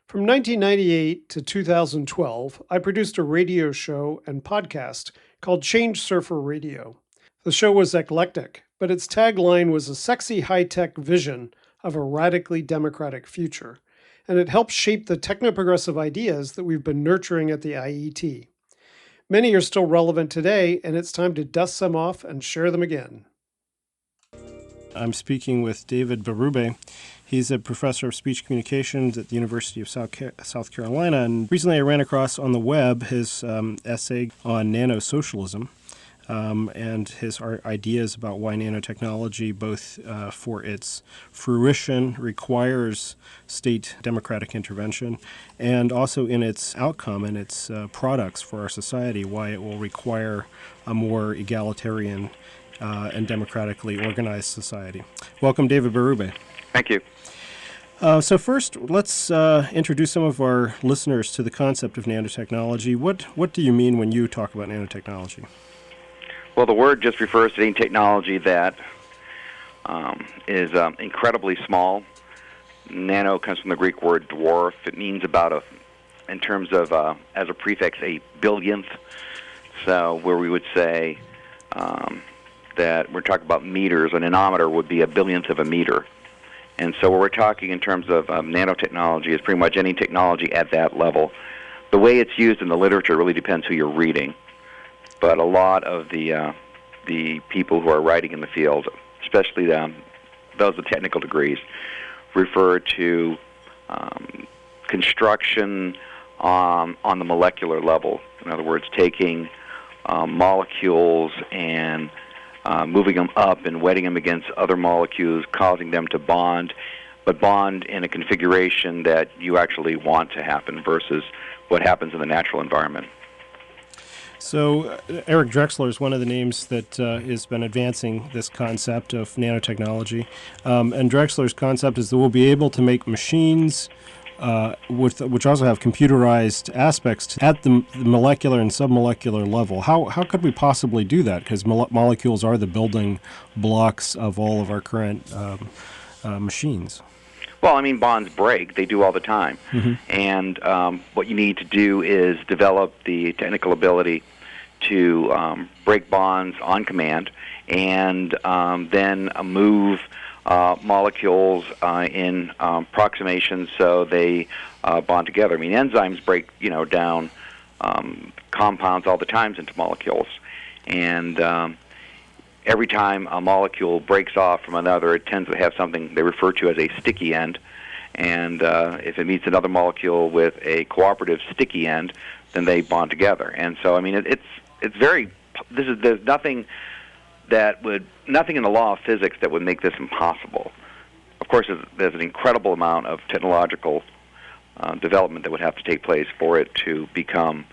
From 1998 to 2012, I produced a radio show and podcast called Change Surfer Radio. The show was eclectic, but its tagline was a sexy high-tech vision of a radically democratic future, and it helped shape the techno-progressive ideas that we've been nurturing at the IET. Many are still relevant today, and it's time to dust some off and share them again. I'm speaking with David Berube. He's a professor of speech communications at the University of South Carolina, and recently I ran across on the web his essay on nanosocialism and his ideas about why nanotechnology, both for its fruition, requires state democratic intervention, and also in its outcome and its products for our society, why it will require a more egalitarian and democratically organized society. Welcome, David Berube. Thank you. So first, let's introduce some of our listeners to the concept of nanotechnology. What do you mean when you talk about nanotechnology? Well, the word just refers to any technology that is incredibly small. Nano comes from the Greek word dwarf. It means in terms of, as a prefix, a billionth. So where we would say that we're talking about meters, a nanometer would be a billionth of a meter. And so what we're talking in terms of nanotechnology is pretty much any technology at that level. The way it's used in the literature really depends who you're reading. But a lot of the people who are writing in the field, especially those with technical degrees, refer to construction on the molecular level. In other words, taking molecules and moving them up and wetting them against other molecules, causing them to bond, but bond in a configuration that you actually want to happen versus what happens in the natural environment. So Eric Drexler is one of the names that has been advancing this concept of nanotechnology. And Drexler's concept is that we'll be able to make machines which also have computerized aspects at the molecular and submolecular level. How could we possibly do that? Because molecules are the building blocks of all of our current machines. Well, I mean, bonds break. They do all the time. Mm-hmm. And what you need to do is develop the technical ability to break bonds on command and then move molecules in approximations so they bond together. I mean, enzymes break, down compounds all the time into molecules. And every time a molecule breaks off from another, it tends to have something they refer to as a sticky end. And if it meets another molecule with a cooperative sticky end, then they bond together. And so, I mean, there's nothing in the law of physics that would make this impossible. Of course, there's an incredible amount of technological development that would have to take place for it to become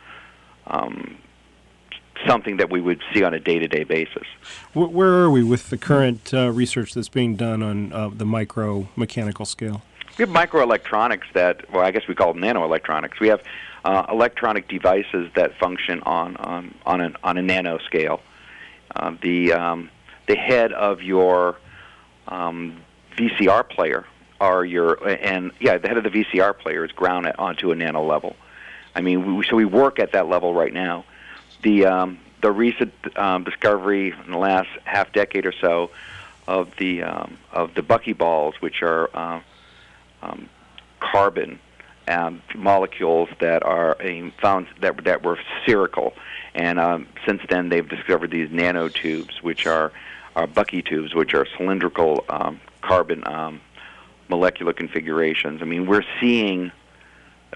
something that we would see on a day-to-day basis. Where are we with the current research that's being done on the micro-mechanical scale? We have microelectronics that, I guess we call them nanoelectronics. We have electronic devices that function on a nano scale. The head of your VCR player the head of the VCR player is ground onto a nano level. I mean, so we work at that level right now. The recent discovery in the last half decade or so of the buckyballs, which are carbon molecules that are found that were spherical. And since then, they've discovered these nanotubes, which are Bucky tubes, which are cylindrical carbon molecular configurations. I mean, we're seeing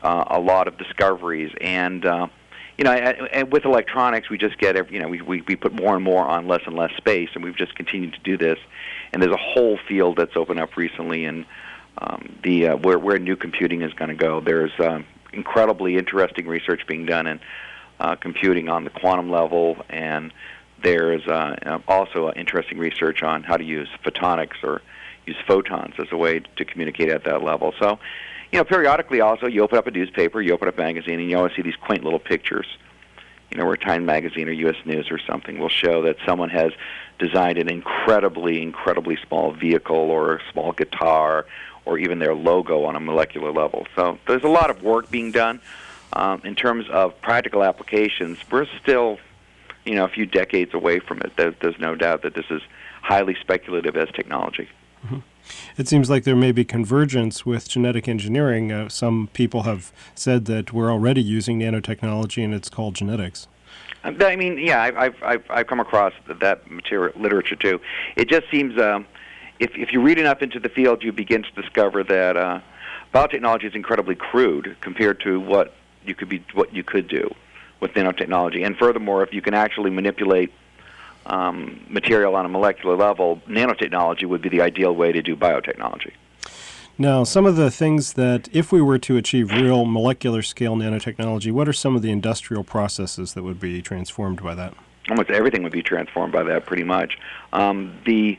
a lot of discoveries, and and with electronics, we just get we put more and more on less and less space, and we've just continued to do this. And there's a whole field that's opened up recently, and where new computing is going to go. There's incredibly interesting research being done in computing on the quantum level, and there's also interesting research on how to use photonics or use photons as a way to communicate at that level. So, periodically also you open up a newspaper, you open up a magazine, and you always see these quaint little pictures. Where Time Magazine or U.S. News or something will show that someone has designed an incredibly, incredibly small vehicle or a small guitar or even their logo on a molecular level. So there's a lot of work being done. In terms of practical applications, we're still, a few decades away from it. There's no doubt that this is highly speculative as technology. Mm-hmm. It seems like there may be convergence with genetic engineering. Some people have said that we're already using nanotechnology, and it's called genetics. I mean, yeah, I've come across that material literature too. It just seems, if you read enough into the field, you begin to discover that biotechnology is incredibly crude compared to what you could do with nanotechnology. And furthermore, if you can actually manipulate material on a molecular level, nanotechnology would be the ideal way to do biotechnology. Now, some of the things that, if we were to achieve real molecular scale nanotechnology, what are some of the industrial processes that would be transformed by that? Almost everything would be transformed by that, pretty much. The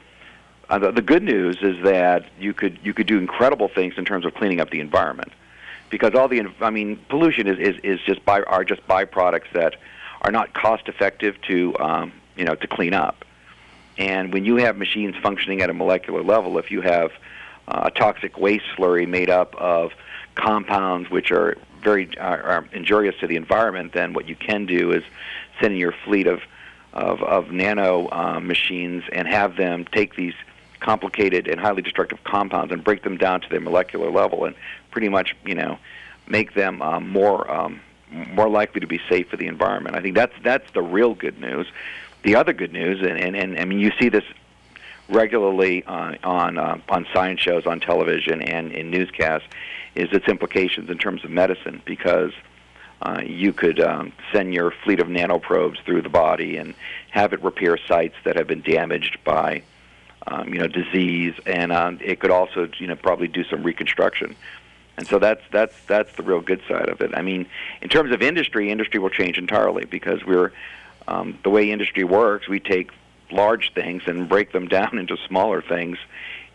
good news is that you could do incredible things in terms of cleaning up the environment, because pollution is just byproducts that are not cost effective to clean up. And when you have machines functioning at a molecular level, if you have a toxic waste slurry made up of compounds which are very injurious to the environment, then what you can do is send in your fleet of nano machines and have them take these complicated and highly destructive compounds and break them down to their molecular level and pretty much make them more likely to be safe for the environment. I think that's the real good news. The other good news, and I mean, you see this regularly on science shows on television and in newscasts, is its implications in terms of medicine, because you could send your fleet of nanoprobes through the body and have it repair sites that have been damaged by disease, and it could also probably do some reconstruction. And so that's the real good side of it. I mean, in terms of industry will change entirely, because the way industry works, we take large things and break them down into smaller things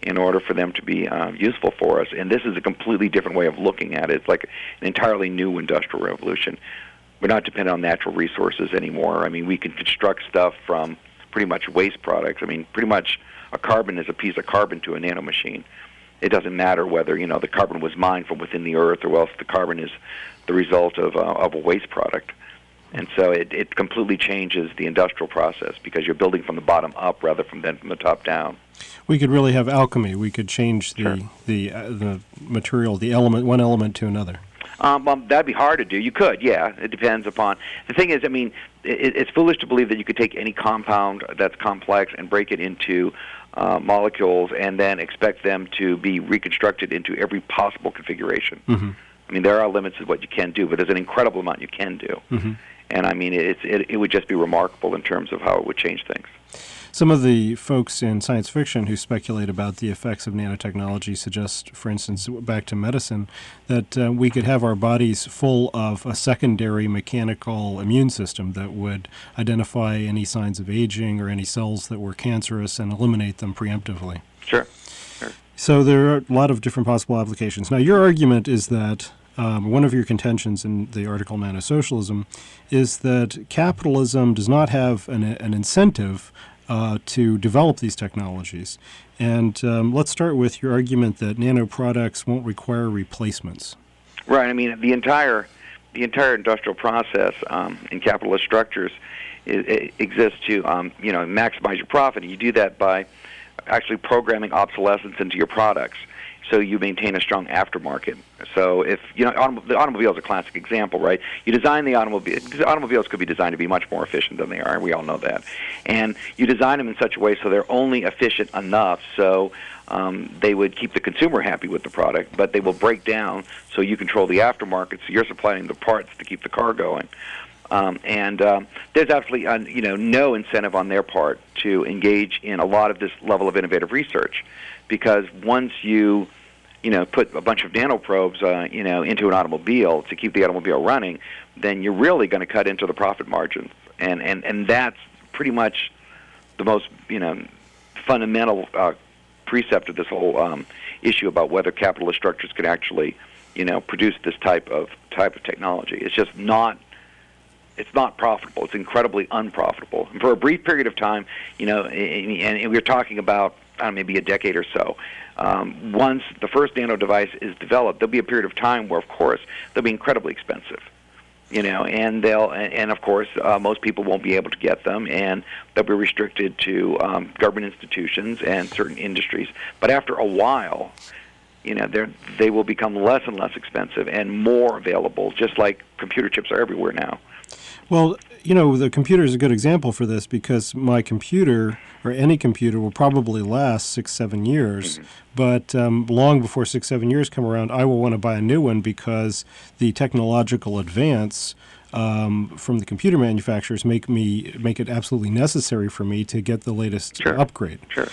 in order for them to be useful for us. And this is a completely different way of looking at it. It's like an entirely new industrial revolution. We're not dependent on natural resources anymore. I mean, we can construct stuff from pretty much waste products. I mean, pretty much a carbon is a piece of carbon to a nanomachine. It doesn't matter whether the carbon was mined from within the earth or else the carbon is the result of a waste product. And so it completely changes the industrial process, because you're building from the bottom up rather than from the top down. We could really have alchemy. We could change the material, one element to another. That'd be hard to do. You could, yeah. It depends upon. The thing is, I mean, it's foolish to believe that you could take any compound that's complex and break it into molecules and then expect them to be reconstructed into every possible configuration. Mm-hmm. I mean, there are limits to what you can do, but there's an incredible amount you can do. Mm-hmm. And I mean, it would just be remarkable in terms of how it would change things. Some of the folks in science fiction who speculate about the effects of nanotechnology suggest, for instance, back to medicine, that we could have our bodies full of a secondary mechanical immune system that would identify any signs of aging or any cells that were cancerous and eliminate them preemptively. Sure. So there are a lot of different possible applications. Now, your argument is that one of your contentions in the article Nanosocialism is that capitalism does not have an incentive to develop these technologies. And let's start with your argument that nanoproducts won't require replacements. Right. I mean, the entire industrial process in capitalist structures exists to maximize your profit. And you do that by actually programming obsolescence into your products, so you maintain a strong aftermarket. So if the automobile is a classic example, right? You design the automobile, because automobiles could be designed to be much more efficient than they are, and we all know that. And you design them in such a way so they're only efficient enough so they would keep the consumer happy with the product, but they will break down so you control the aftermarket, so you're supplying the parts to keep the car going. There's absolutely no incentive on their part to engage in a lot of this level of innovative research, because once you put a bunch of nanoprobes into an automobile to keep the automobile running, then you're really going to cut into the profit margins, and that's pretty much the most fundamental precept of this whole issue about whether capitalist structures can actually produce this type of technology. It's just not. It's not profitable. It's incredibly unprofitable. And for a brief period of time, and we're talking about maybe a decade or so. Once the first nano device is developed, there'll be a period of time where, of course, they'll be incredibly expensive. And of course, most people won't be able to get them, and they'll be restricted to government institutions and certain industries. But after a while, they will become less and less expensive and more available, just like computer chips are everywhere now. Well, the computer is a good example for this because my computer, or any computer, will probably last 6-7 years. Mm-hmm. But long before 6-7 years come around, I will want to buy a new one because the technological advance from the computer manufacturers make it absolutely necessary for me to get the latest upgrade. Sure.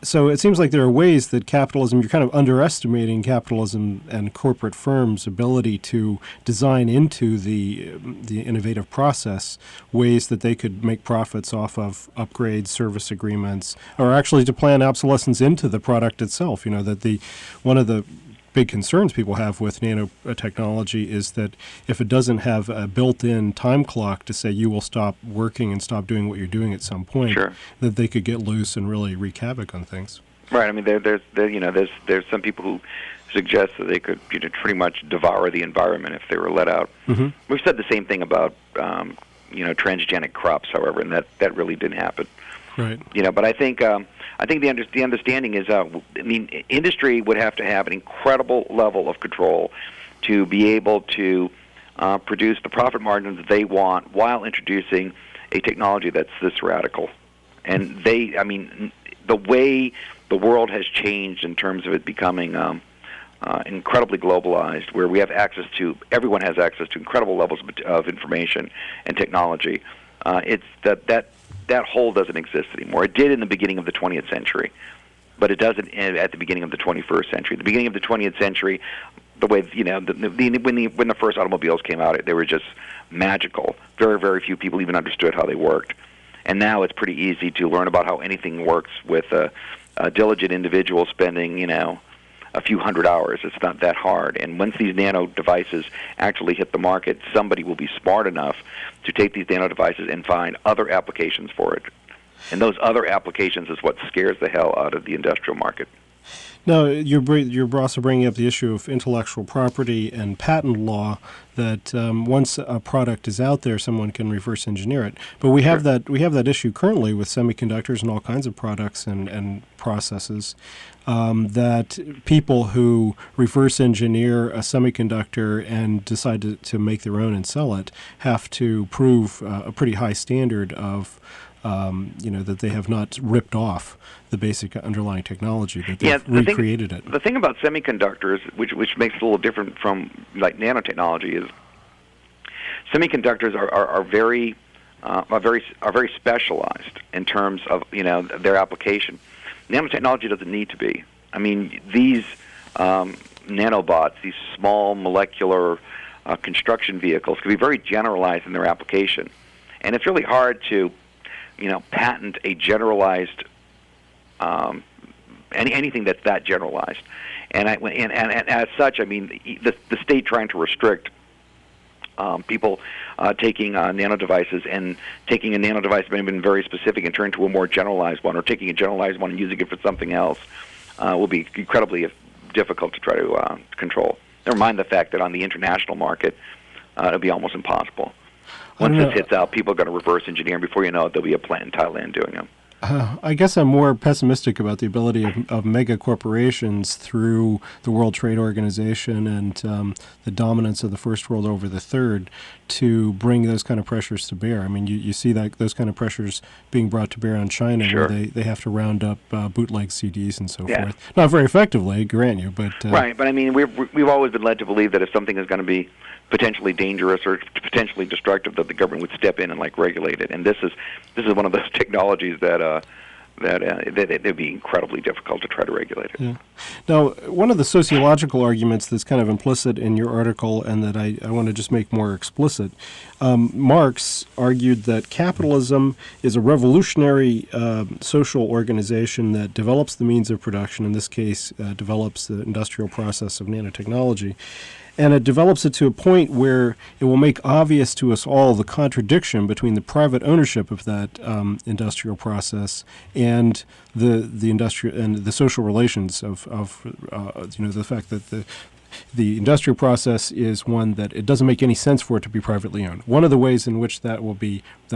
So it seems like there are ways that capitalism, you're kind of underestimating capitalism and corporate firms' ability to design into the innovative process ways that they could make profits off of upgrades, service agreements, or actually to plan obsolescence into the product itself. That one of the big concerns people have with nanotechnology is that if it doesn't have a built-in time clock to say you will stop working and stop doing what you're doing at some point, that they could get loose and really wreak havoc on things. Right. I mean, there's some people who suggest that they could pretty much devour the environment if they were let out. Mm-hmm. We've said the same thing about transgenic crops, however, and that really didn't happen. Right. But I think the understanding is, industry would have to have an incredible level of control to be able to produce the profit margins that they want while introducing a technology that's this radical. And the way the world has changed in terms of it becoming incredibly globalized, where everyone has access to incredible levels of information and technology. It's that hole doesn't exist anymore. It did in the beginning of the 20th century, but it doesn't at the beginning of the 21st century. The beginning of the 20th century, the way when the first automobiles came out, they were just magical. Very, very few people even understood how they worked. And now it's pretty easy to learn about how anything works with a diligent individual spending, a few hundred hours. It's not that hard. And once these nano devices actually hit the market, somebody will be smart enough to take these nano devices and find other applications for it. And those other applications is what scares the hell out of the industrial market. Now, you're also bringing up the issue of intellectual property and patent law, that once a product is out there, someone can reverse engineer it. But we have that issue currently with semiconductors and all kinds of products and processes, that people who reverse engineer a semiconductor and decide to make their own and sell it have to prove a pretty high standard of that they have not ripped off the basic underlying technology, that they've recreated it. The thing about semiconductors, which makes it a little different from like nanotechnology, is semiconductors are very specialized in terms of their application. Nanotechnology doesn't need to be. I mean, these nanobots, these small molecular construction vehicles, can be very generalized in their application, and it's really hard to patent a generalized anything that's that generalized, and as such, I mean, the state trying to restrict people taking nano devices and taking a nano device that may have been very specific and turn to a more generalized one, or taking a generalized one and using it for something else, will be incredibly difficult to try to control. Never mind the fact that on the international market, it'll be almost impossible. Once this hits out, people are going to reverse engineer, and before you know it, there'll be a plant in Thailand doing them. I guess I'm more pessimistic about the ability of mega corporations through the World Trade Organization and the dominance of the first world over the third to bring those kind of pressures to bear. I mean, you see that those kind of pressures being brought to bear on China, where they have to round up bootleg CDs and so forth. Not very effectively, grant you, but right. But I mean, we've always been led to believe that if something is going to be potentially dangerous or potentially destructive, that the government would step in and regulate it. And this is one of those technologies that it'd be incredibly difficult to try to regulate it. Yeah. Now, one of the sociological arguments that's kind of implicit in your article, and that I want to just make more explicit, Marx argued that capitalism is a revolutionary social organization that develops the means of production, in this case, develops the industrial process of nanotechnology, And it develops it to a point where it will make obvious to us all the contradiction between the private ownership of that industrial process and the industrial and the social relations of the fact that the industrial process is one that it doesn't make any sense for it to be privately owned. One of the ways in which that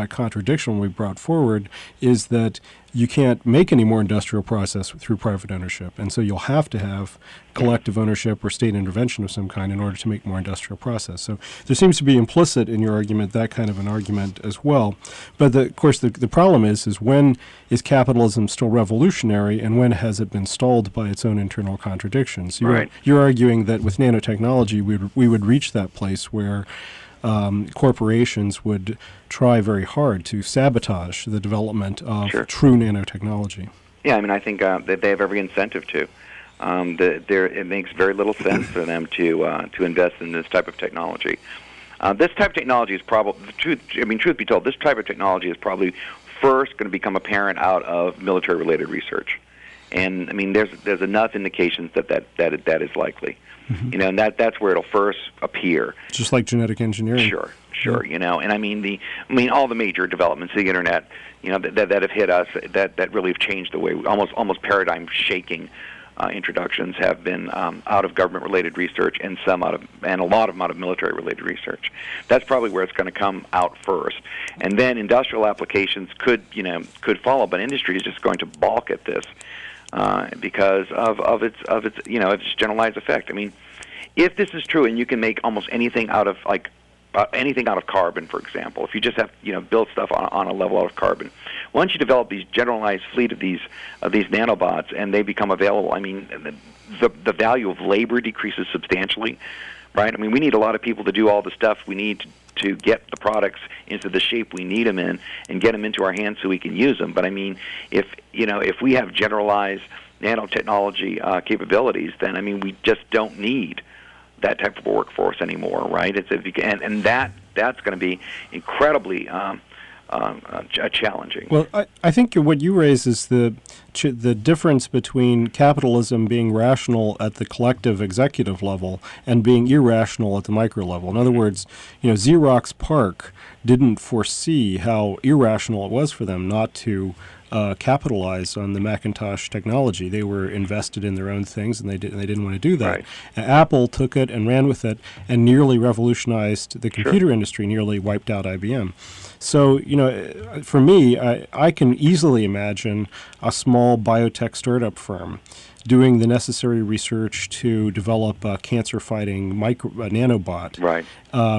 contradiction will be brought forward is that you can't make any more industrial process through private ownership. And so you'll have to have collective ownership or state intervention of some kind in order to make more industrial process. So there seems to be implicit in your argument that kind of an argument as well. But of course, the problem is when is capitalism still revolutionary and when has it been stalled by its own internal contradictions? You're arguing that with nanotechnology, we would reach that place where corporations would try very hard to sabotage the development of true nanotechnology. Yeah, I mean, I think that they have every incentive to. It makes very little sense for them to invest in this type of technology. This type of technology is probably, truth be told, this type of technology is probably first going to become apparent out of military-related research. And I mean, there's enough indications that is likely. Mm-hmm. And that's where it'll first appear. Just like genetic engineering. Sure. And I mean all the major developments, the internet, that have hit us, that really have changed the way almost paradigm-shaking introductions have been out of government-related research and a lot of them out of military-related research. That's probably where it's going to come out first, and then industrial applications could follow, but industry is just going to balk at this. Because of its generalized effect. I mean, if this is true, and you can make almost anything out of carbon, for example, if you just have build stuff on a level out of carbon, once you develop these generalized fleet of these nanobots and they become available, I mean, the value of labor decreases substantially, right? I mean, we need a lot of people to do all the stuff we need to get the products into the shape we need them in and get them into our hands so we can use them. But I mean, if we have generalized nanotechnology capabilities, then I mean, we just don't need that type of workforce anymore, right? And that's going to be incredibly challenging. Well, I think what you raise is the difference between capitalism being rational at the collective executive level and being irrational at the micro level. In other words, Xerox PARC didn't foresee how irrational it was for them not to capitalize on the Macintosh technology. They were invested in their own things, and they didn't want to do that. Right. Apple took it and ran with it and nearly revolutionized the computer industry, nearly wiped out IBM. So, for me, I can easily imagine a small biotech startup firm doing the necessary research to develop a cancer-fighting nanobot, right?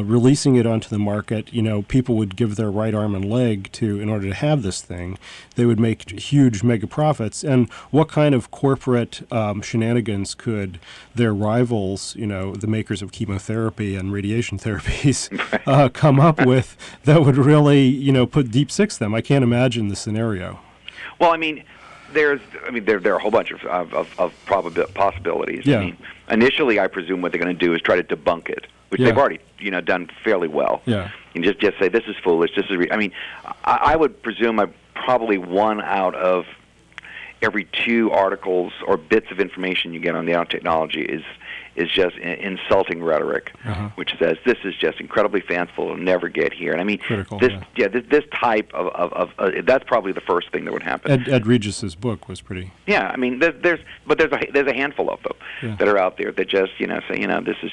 Releasing it onto the market. People would give their right arm and leg in order to have this thing. They would make huge mega profits. And what kind of corporate shenanigans could their rivals, the makers of chemotherapy and radiation therapies, come up with that would really, put deep six them? I can't imagine the scenario. Well, I mean, there are a whole bunch of possibilities. Yeah. I mean, initially, I presume what they're going to do is try to debunk it, which they've already done fairly well. Yeah. And just say this is foolish. I would presume probably one out of every two articles or bits of information you get on nanotechnology is just insulting rhetoric, which says this is just incredibly fanciful, it'll never get here. And I mean, this type of that's probably the first thing that would happen. Ed Regis's book was pretty. Yeah, I mean, there's a handful of them that are out there that just say this is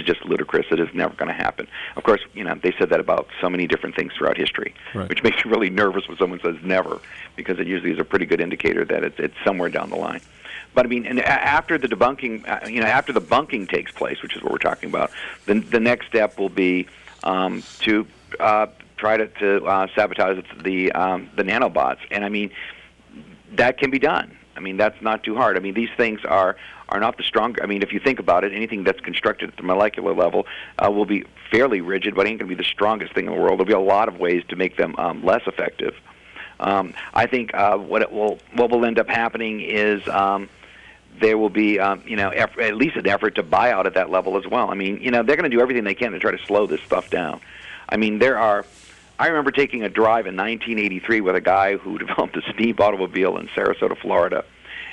just ludicrous. It is never going to happen. Of course, they said that about so many different things throughout history, which makes me really nervous when someone says never, because it usually is a pretty good indicator that it's somewhere down the line. But I mean, and after the debunking, after the bunking takes place, which is what we're talking about, the next step will be to try to sabotage the nanobots. And I mean, that can be done. I mean, that's not too hard. I mean, these things are not the strong. I mean, if you think about it, anything that's constructed at the molecular level will be fairly rigid, but ain't going to be the strongest thing in the world. There'll be a lot of ways to make them less effective. I think what will end up happening is there will be, at least an effort to buy out at that level as well. I mean, they're going to do everything they can to try to slow this stuff down. I mean, I remember taking a drive in 1983 with a guy who developed a steam automobile in Sarasota, Florida,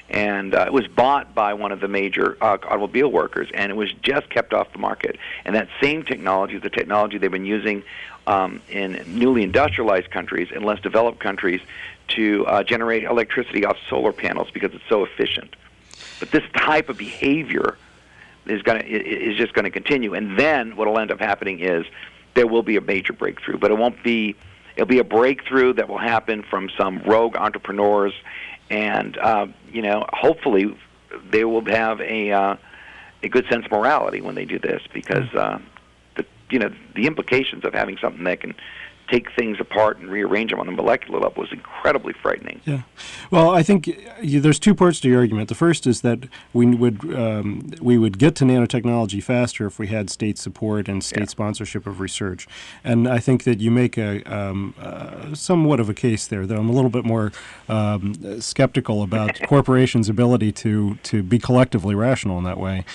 and it was bought by one of the major automobile workers, and it was just kept off the market. And that same technology is the technology they've been using in newly industrialized countries and less developed countries to generate electricity off solar panels because it's so efficient. But this type of behavior is just going to continue, and then what will end up happening is there will be a major breakthrough, but it'll be a breakthrough that will happen from some rogue entrepreneurs, and hopefully they will have a good sense of morality when they do this, because the implications of having something that can take things apart and rearrange them on the molecular level is incredibly frightening. Yeah. Well, I think there's two parts to your argument. The first is that we would get to nanotechnology faster if we had state support and state sponsorship of research. And I think that you make a somewhat of a case there, though I'm a little bit more skeptical about corporations' ability to be collectively rational in that way.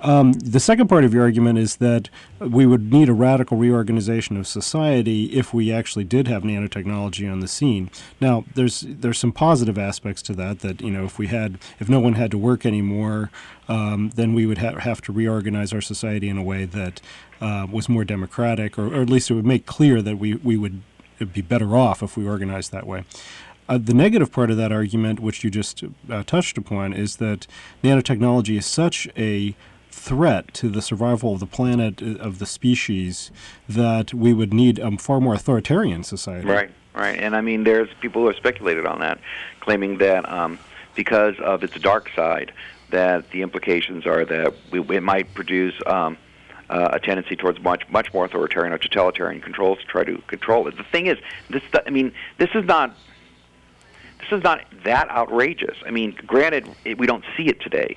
The second part of your argument is that we would need a radical reorganization of society if we actually did have nanotechnology on the scene. Now, there's some positive aspects to that. That if no one had to work anymore, then we would have to reorganize our society in a way that was more democratic, or at least it would make clear that we would be better off if we organized that way. The negative part of that argument, which you just touched upon, is that nanotechnology is such a threat to the survival of the planet, of the species, that we would need a far more authoritarian society. Right. And I mean, there's people who have speculated on that, claiming that because of its dark side, that the implications are that it might produce a tendency towards much more authoritarian or totalitarian controls to try to control it. The thing is, this is not that outrageous. I mean, granted, we don't see it today,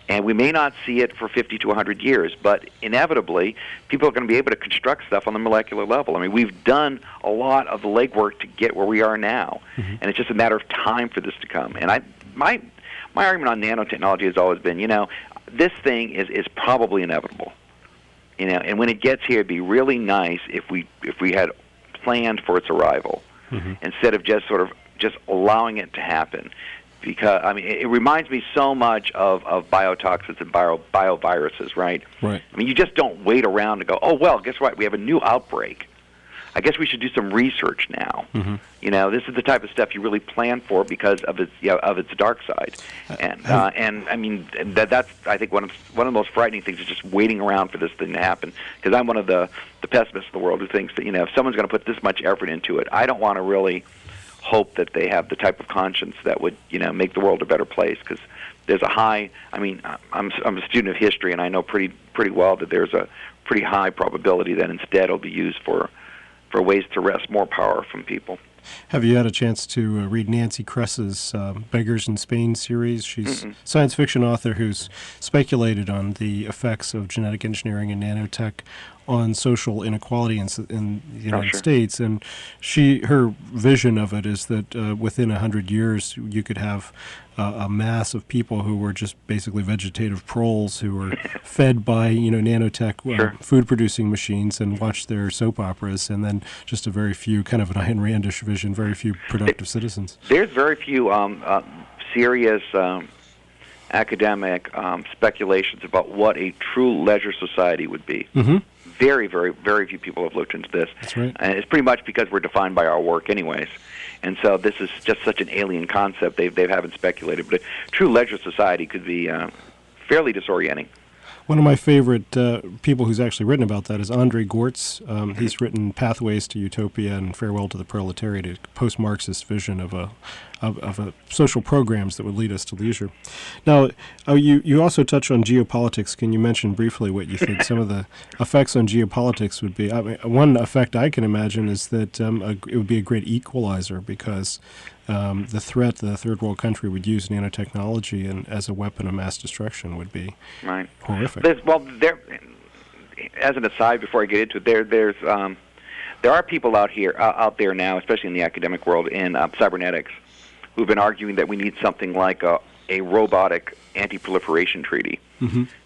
and we may not see it for 50 to 100 years, but inevitably, people are going to be able to construct stuff on the molecular level. I mean, we've done a lot of the legwork to get where we are now, and it's just a matter of time for this to come. And my argument on nanotechnology has always been, this thing is probably inevitable. And when it gets here, it'd be really nice if we had planned for its arrival, instead of just allowing it to happen. Because, I mean, it reminds me so much of biotoxins and bioviruses, right? Right. I mean, you just don't wait around to go, oh, well, guess what? We have a new outbreak. I guess we should do some research now. This is the type of stuff you really plan for because of its dark side. And I mean, that's, I think, one of the most frightening things is just waiting around for this thing to happen. Because I'm one of the pessimists in the world who thinks that, if someone's going to put this much effort into it, I don't want to really hope that they have the type of conscience that would, make the world a better place. Because there's a high. I mean, I'm a student of history, and I know pretty well that there's a pretty high probability that instead it'll be used for ways to wrest more power from people. Have you had a chance to read Nancy Kress's Beggars in Spain series? She's a science fiction author who's speculated on the effects of genetic engineering and nanotech on social inequality in the United States. And her vision of it is that within 100 years you could have a mass of people who were just basically vegetative proles who were fed by nanotech food producing machines and watched their soap operas, and then just a very few, kind of an Ayn Randish vision, very few productive citizens. There's very few serious academic speculations about what a true leisure society would be. Very, very, very few people have looked into this. That's right. And it's pretty much because we're defined by our work anyways. And so this is just such an alien concept. They haven't speculated. But a true leisure society could be fairly disorienting. One of my favorite people who's actually written about that is Andre Gortz. He's written Pathways to Utopia and Farewell to the Proletariat, a post-Marxist vision of a social programs that would lead us to leisure. Now, you also touch on geopolitics. Can you mention briefly what you think some of the effects on geopolitics would be? I mean, one effect I can imagine is that it would be a great equalizer, because the threat the third world country would use nanotechnology and as a weapon of mass destruction would be horrific. As an aside, before I get into it, there are people out there now, especially in the academic world, in cybernetics, who've been arguing that we need something like a robotic anti-proliferation treaty,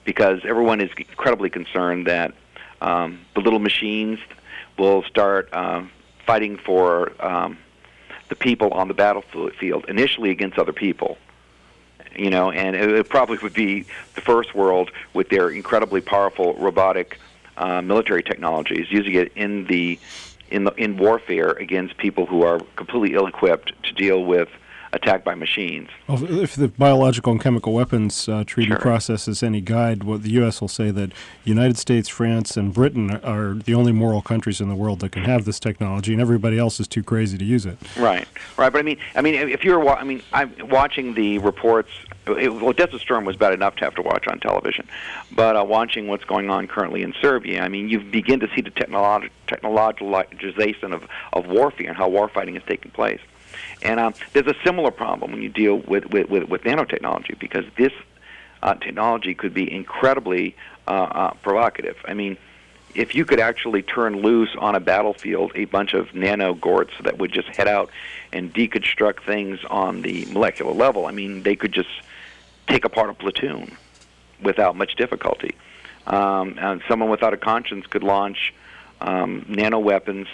because everyone is incredibly concerned that the little machines will start fighting for the people on the battlefield, initially against other people. and it probably would be the first world with their incredibly powerful robotic military technologies, using it in warfare against people who are completely ill-equipped to deal with attack by machines. Well, if the biological and chemical weapons treaty Sure. process is any guide, well, the U.S. will say that United States, France, and Britain are the only moral countries in the world that can have this technology, and everybody else is too crazy to use it. Right. But I mean, if you're, I'm watching the reports. Desert Storm was bad enough to have to watch on television, but watching what's going on currently in Serbia, I mean, you begin to see the technologization of warfare and how warfighting is taking place. And there's a similar problem when you deal with nanotechnology, because this technology could be incredibly provocative. I mean, if you could actually turn loose on a battlefield a bunch of nanogorts that would just head out and deconstruct things on the molecular level, I mean, they could just take apart a platoon without much difficulty. And someone without a conscience could launch nano weapons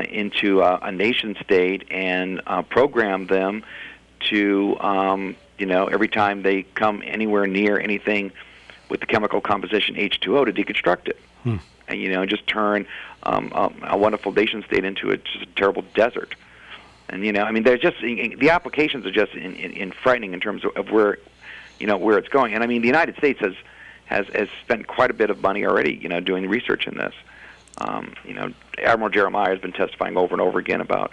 into a nation state and program them to, every time they come anywhere near anything with the chemical composition H2O, to deconstruct it. And, just turn a wonderful nation state into just a terrible desert. And, they're just, the applications are just in frightening in terms of where it's going. And, I mean, the United States has spent quite a bit of money already, doing research in this. Admiral Jeremiah has been testifying over and over again about,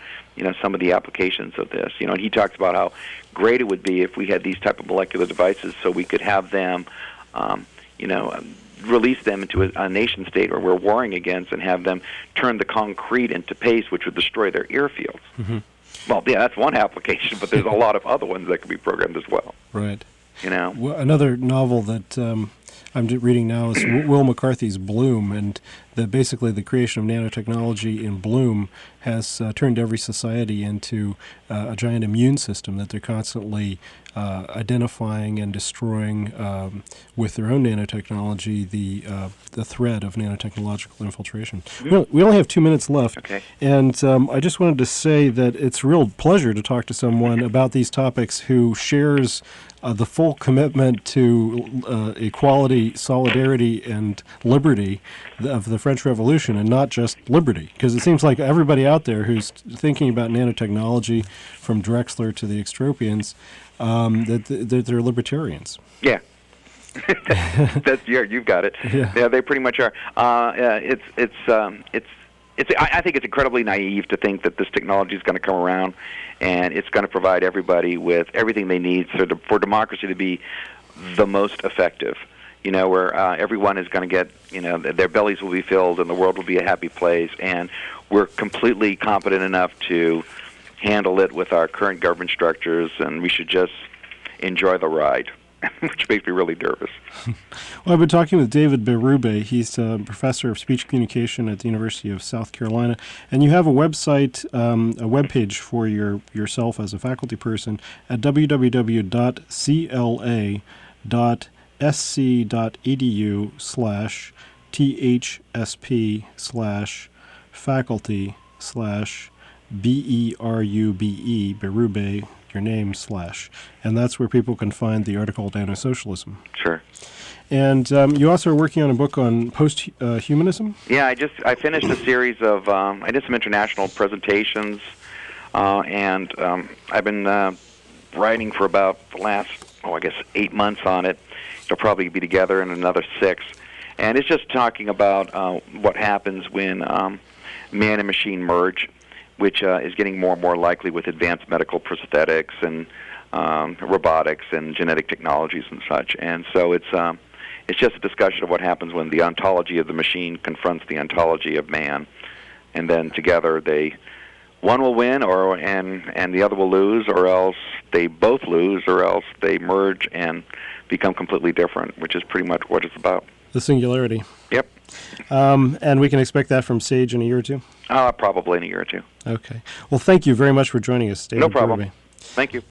some of the applications of this. And he talks about how great it would be if we had these type of molecular devices, so we could have them, release them into a nation state where we're warring against, and have them turn the concrete into paste, which would destroy their airfields. Mm-hmm. Well, yeah, that's one application, but there's a lot of other ones that could be programmed as well. Right. Well, another novel that I'm reading now is Will McCarthy's Bloom, and basically the creation of nanotechnology in Bloom has turned every society into a giant immune system that they're constantly identifying and destroying with their own nanotechnology, the threat of nanotechnological infiltration. Mm-hmm. We only have 2 minutes left, okay. And I just wanted to say that it's a real pleasure to talk to someone about these topics who shares the full commitment to equality, solidarity, and liberty of the French Revolution, and not just liberty. Because it seems like everybody out there who's thinking about nanotechnology, from Drexler to the Extropians, that they're libertarians. Yeah. You've got it. Yeah, they pretty much are. I think it's incredibly naive to think that this technology is going to come around and it's going to provide everybody with everything they need for democracy to be the most effective. Where everyone is going to get, their bellies will be filled and the world will be a happy place, and we're completely competent enough to handle it with our current government structures, and we should just enjoy the ride. Which makes me really nervous. Well, I've been talking with David Berube. He's a professor of speech communication at the University of South Carolina, and you have a website, a webpage for yourself as a faculty person at www.cla.edu/thsp/faculty/berube, your name / and that's where people can find the article Nanosocialism. Sure. And you also are working on a book on post-humanism? Yeah, I finished a series of, I did some international presentations, and I've been writing for about the last, 8 months on it. It'll probably be together in another 6. And it's just talking about what happens when man and machine merge, which is getting more and more likely with advanced medical prosthetics and robotics and genetic technologies and such. And so it's just a discussion of what happens when the ontology of the machine confronts the ontology of man, and then together one will win, and the other will lose, or else they both lose, or else they merge and become completely different, which is pretty much what it's about. The singularity. Yep. And we can expect that from Sage in a year or two? Probably in a year or two. Okay. Well, thank you very much for joining us, David. No problem. Berube. Thank you.